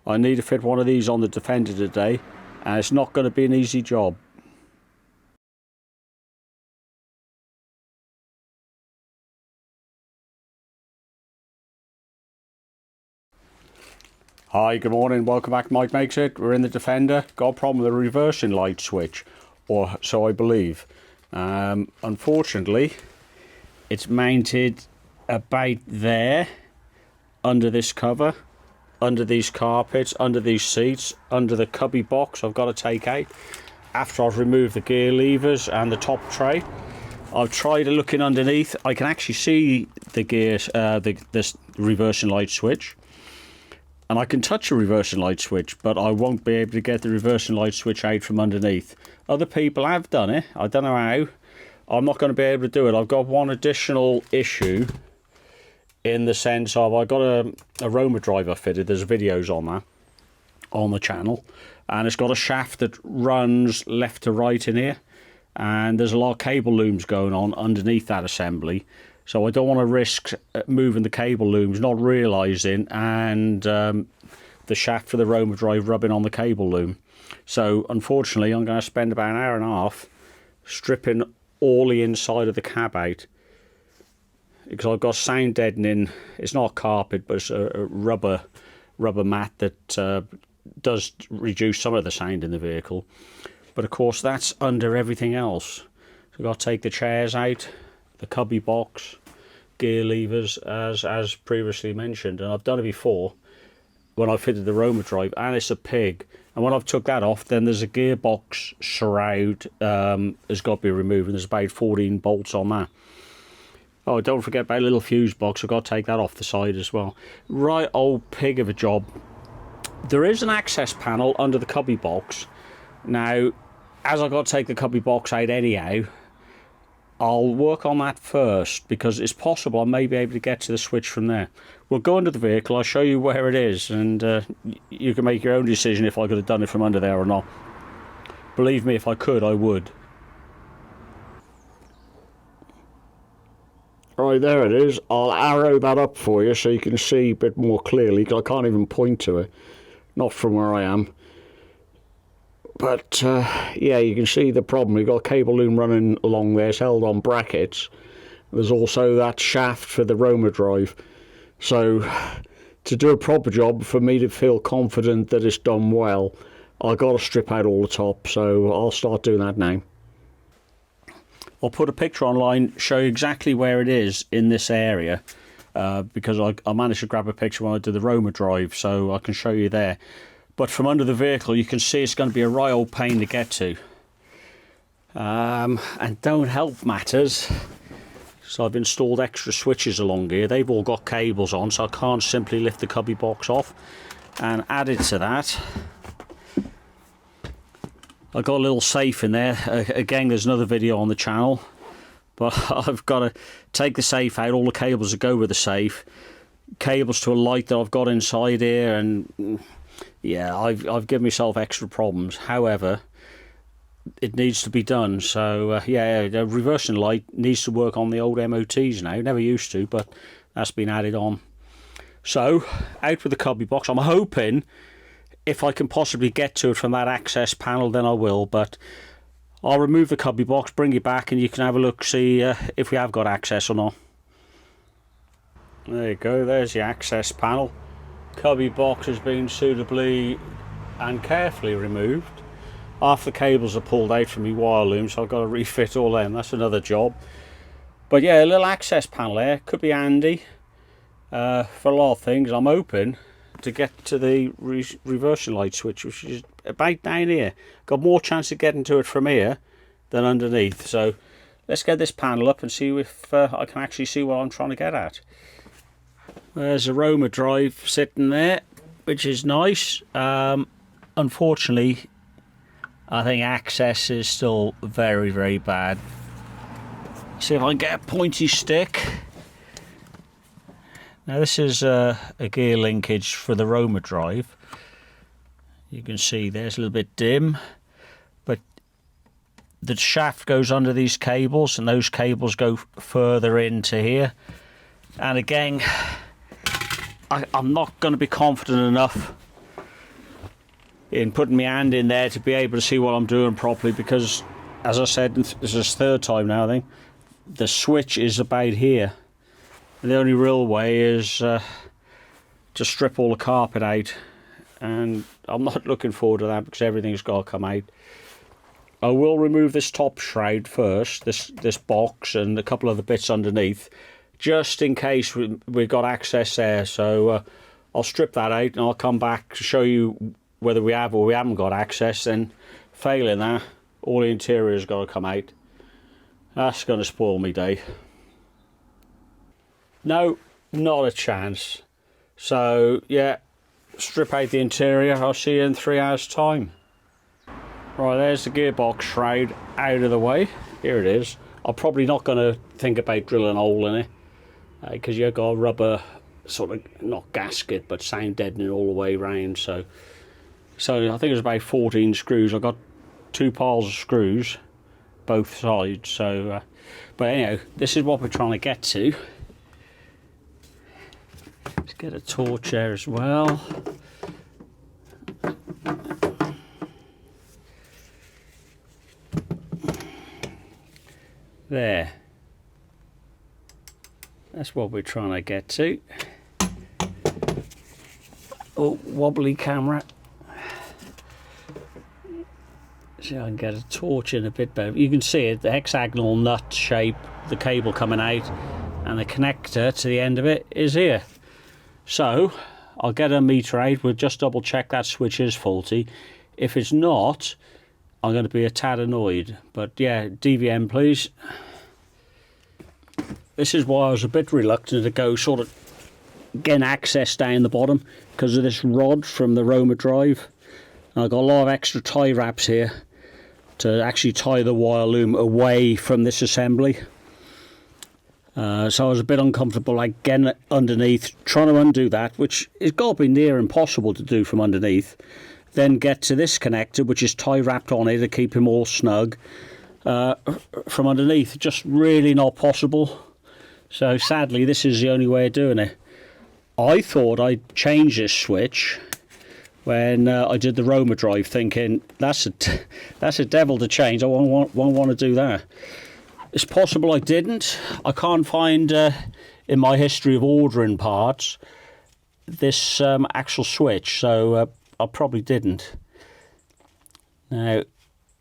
I need to fit one of these on the Defender today, and it's not going to be an easy job. Hi, good morning, welcome back to Mike Makes It. We're in the Defender. Got a problem with the reversing light switch, or so I believe. Unfortunately, it's mounted about there, under this cover, under these carpets, under these seats, under the cubby box I've got to take out after I've removed the gear levers and the top tray. I've tried looking underneath. I can actually see the gears, this reversing light switch, and I can touch a reversing light switch, but I won't be able to get the reversing light switch out from underneath. Other people have done it. I don't know how. I'm not going to be able to do it. I've got one additional issue, in the sense of I got a Roma driver fitted. There's videos on that on the channel, and it's got a shaft that runs left to right in here, and there's a lot of cable looms going on underneath that assembly, so I don't want to risk moving the cable looms, not realizing, and the shaft for the Roma drive rubbing on the cable loom. So unfortunately I'm going to spend about an hour and a half stripping all the inside of the cab out, because I've got sound deadening. It's not carpet, but it's a rubber mat that does reduce some of the sound in the vehicle. But of course that's under everything else. So I've got to take the chairs out, the cubby box, gear levers, as previously mentioned, and I've done it before when I fitted the Roma drive, and it's a pig. And when I've took that off, then there's a gearbox shroud has got to be removed, and there's about 14 bolts on that. Oh, don't forget about a little fuse box. I've got to take that off the side as well. Right old pig of a job. There is an access panel under the cubby box. Now, as I've got to take the cubby box out anyhow, I'll work on that first, because it's possible I may be able to get to the switch from there. We'll go into the vehicle, I'll show you where it is, and you can make your own decision if I could have done it from under there or not. Believe me, if I could, I would. Right, there it is. I'll arrow that up for you so you can see a bit more clearly, because I can't even point to it, not from where I am. But yeah, you can see the problem. You've got a cable loom running along there, it's held on brackets. There's also that shaft for the Roma drive. So to do a proper job, for me to feel confident that it's done well, I've got to strip out all the top, so I'll start doing that now. I'll put a picture online, show you exactly where it is in this area, because I managed to grab a picture when I did the Roma drive, so I can show you there. But from under the vehicle, you can see it's going to be a right old pain to get to. And don't help matters, so I've installed extra switches along here. They've all got cables on, so I can't simply lift the cubby box off. And added to that, I got a little safe in there. Again, there's another video on the channel, but I've got to take the safe out, all the cables that go with the safe, cables to a light that I've got inside here, and yeah, I've given myself extra problems. However, it needs to be done. So yeah, the reversing light needs to work on the old MOTs now. Never used to, but that's been added on. So out with the cubby box. I'm hoping if I can possibly get to it from that access panel, then I will, but I'll remove the cubby box, bring it back, and you can have a look, see if we have got access or not. There you go, there's the access panel. Cubby box has been suitably and carefully removed. Half the cables are pulled out from my wire loom, so I've got to refit all them. That's another job. But yeah, a little access panel there could be handy for a lot of things. I'm hoping to get to the reversing light switch, which is about down here. Got more chance of getting to it from here than underneath. So let's get this panel up and see if I can actually see what I'm trying to get at. There's a Roma drive sitting there, which is nice. Unfortunately, I think access is still very, very bad. See if I can get a pointy stick. Now this is a gear linkage for the Roma drive. You can see there's a little bit dim, but the shaft goes under these cables, and those cables go further into here. And again, I'm not going to be confident enough in putting my hand in there to be able to see what I'm doing properly, because as I said, this is the 3rd time now I think, the switch is about here. And the only real way is to strip all the carpet out, and I'm not looking forward to that because everything's got to come out. I will remove this top shroud first, this box and a couple of the bits underneath, just in case we've got access there. So I'll strip that out and I'll come back to show you whether we have or we haven't got access. And failing that, all the interior's got to come out. That's going to spoil me day. No, not a chance. So yeah, strip out the interior. I'll see you in 3 hours time. Right, there's the gearbox shroud out of the way. Here it is. I'm probably not going to think about drilling a hole in it, because you've got a rubber sort of, not gasket, but sound deadening all the way round. So I think it's about 14 screws. I've got 2 piles of screws, both sides. So, but anyhow, this is what we're trying to get to. Let's get a torch there as well. There. That's what we're trying to get to. Oh, wobbly camera. See if I can get a torch in a bit better. You can see it, the hexagonal nut shape, the cable coming out, and the connector to the end of it is here. So I'll get a meter out. We'll just double check that switch is faulty. If it's not, I'm going to be a tad annoyed. But yeah, DVM please. This is why I was a bit reluctant to go sort of getting access down the bottom, because of this rod from the Roma drive. And I've got a lot of extra tie wraps here to actually tie the wire loom away from this assembly. So I was a bit uncomfortable, like getting it underneath, trying to undo that, which has got to be near impossible to do from underneath. Then get to this connector, which is tie wrapped on it to keep him all snug, from underneath. Just really not possible. So sadly, this is the only way of doing it. I thought I'd change this switch when I did the Roma drive, thinking that's a devil to change. I won't want to do that. It's possible I didn't. I can't find in my history of ordering parts this actual switch, so I probably didn't. Now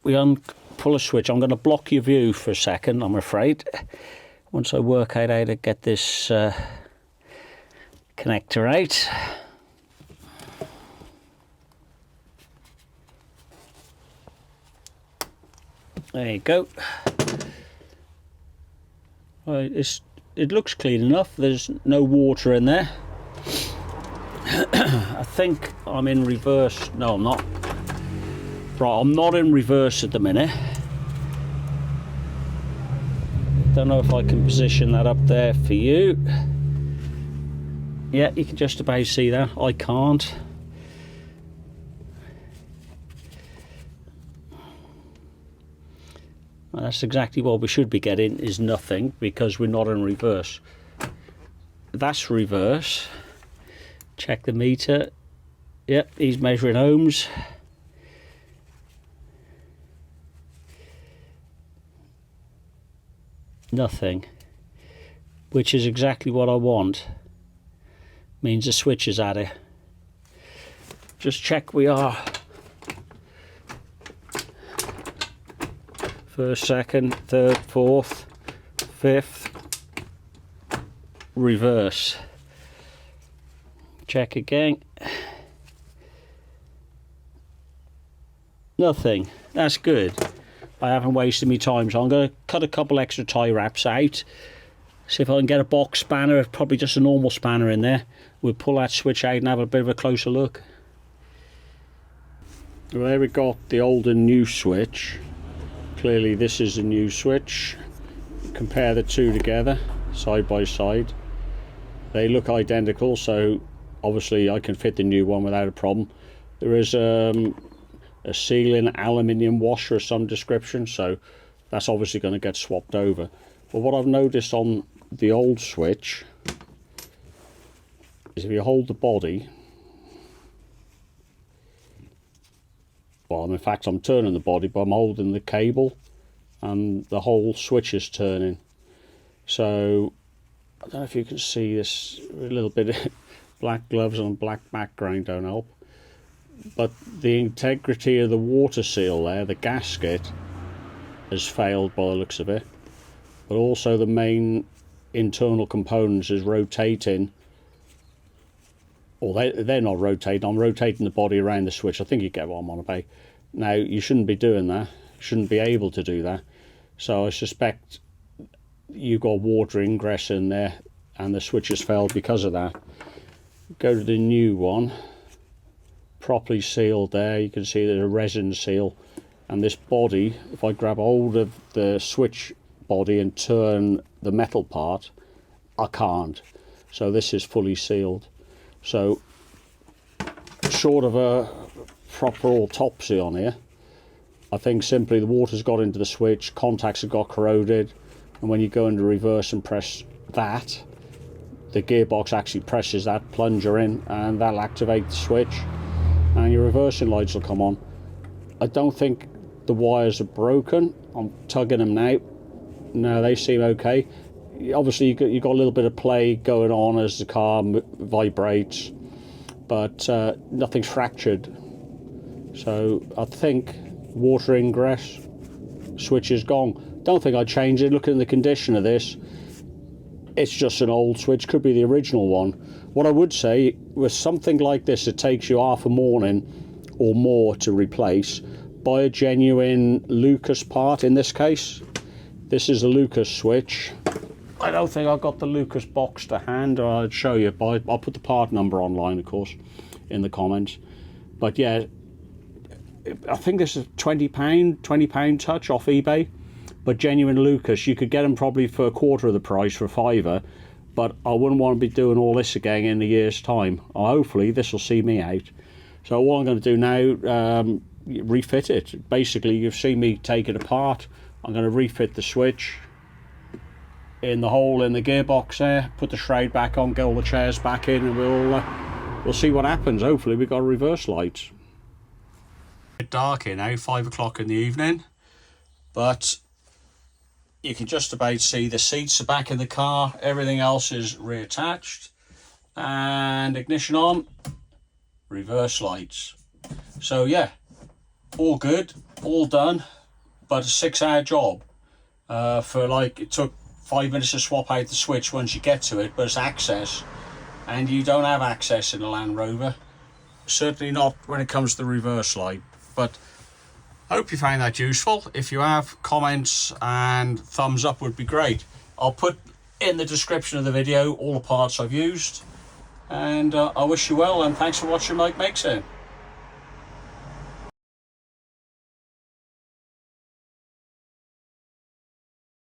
we pull a switch. I'm going to block your view for a second, I'm afraid, once I work out how to get this connector out. There you go. Well, it looks clean enough. There's no water in there. I think I'm in reverse. No, I'm not. Right, I'm not in reverse at the minute. Don't know if I can position that up there for you. Yeah, you can just about see that. I can't. Well, that's exactly what we should be getting, is nothing, because we're not in reverse. That's reverse. Check the meter. Yep, he's measuring ohms. Nothing, which is exactly what I want. Means the switch is at it. Just check we are. First, second, third, fourth, fifth. Reverse. Check again. Nothing. That's good. I haven't wasted my time, so I'm going to cut a couple extra tie wraps out. See if I can get a box spanner, probably just a normal spanner in there. We'll pull that switch out and have a bit of a closer look. Well, there we got the old and new switch. Clearly this is a new switch. Compare the two together, side by side. They look identical, so obviously I can fit the new one without a problem. There is a sealing aluminium washer of some description, so that's obviously going to get swapped over. But what I've noticed on the old switch is if you hold the body, bottom. In fact, I'm turning the body, but I'm holding the cable and the whole switch is turning. So I don't know if you can see this, a little bit of black gloves on black background don't help, but the integrity of the water seal there, the gasket, has failed by the looks of it, but also the main internal components is rotating, or they're not rotating. I'm rotating the body around the switch. I think you get what I'm on about. Now, you shouldn't be doing that, you shouldn't be able to do that, so I suspect you've got water ingress in there and the switch has failed because of that. Go to the new one, properly sealed there. You can see there's a resin seal, and this body, if I grab hold of the switch body and turn the metal part, I can't. So this is fully sealed. So short of a proper autopsy on here, I think simply the water's got into the switch, contacts have got corroded, and when you go into reverse and press that, the gearbox actually presses that plunger in and that'll activate the switch and your reversing lights will come on. I don't think the wires are broken. I'm tugging them now. No, they seem okay. Obviously you got a little bit of play going on as the car vibrates, but nothing's fractured. So I think water ingress, switch is gone. Don't think I'd change it. Looking at the condition of this, it's just an old switch, could be the original one. What I would say, with something like this, it takes you half a morning or more to replace. Buy a genuine Lucas part. In this case, this is a Lucas switch. I don't think I've got the Lucas box to hand, or I'd show you, but I'll put the part number online, of course, in the comments. But yeah, I think this is £20 touch off eBay. But genuine Lucas, you could get them probably for a quarter of the price, for £5, but I wouldn't want to be doing all this again in a year's time. Hopefully this will see me out. So what I'm going to do now, refit it. Basically, you've seen me take it apart. I'm going to refit the switch in the hole in the gearbox there, put the shroud back on, get all the chairs back in, and we'll see what happens. Hopefully we've got reverse lights. It's dark here now, 5 o'clock in the evening, but you can just about see the seats are back in the car, everything else is reattached, and ignition on, reverse lights. So yeah, all good, all done, but a 6-hour job. For like, it took 5 minutes to swap out the switch once you get to it, but it's access, and you don't have access in a Land Rover, certainly not when it comes to the reverse light. But hope you found that useful. If you have, comments and thumbs up would be great. I'll put in the description of the video all the parts I've used, and I wish you well, and thanks for watching Mike Makes It.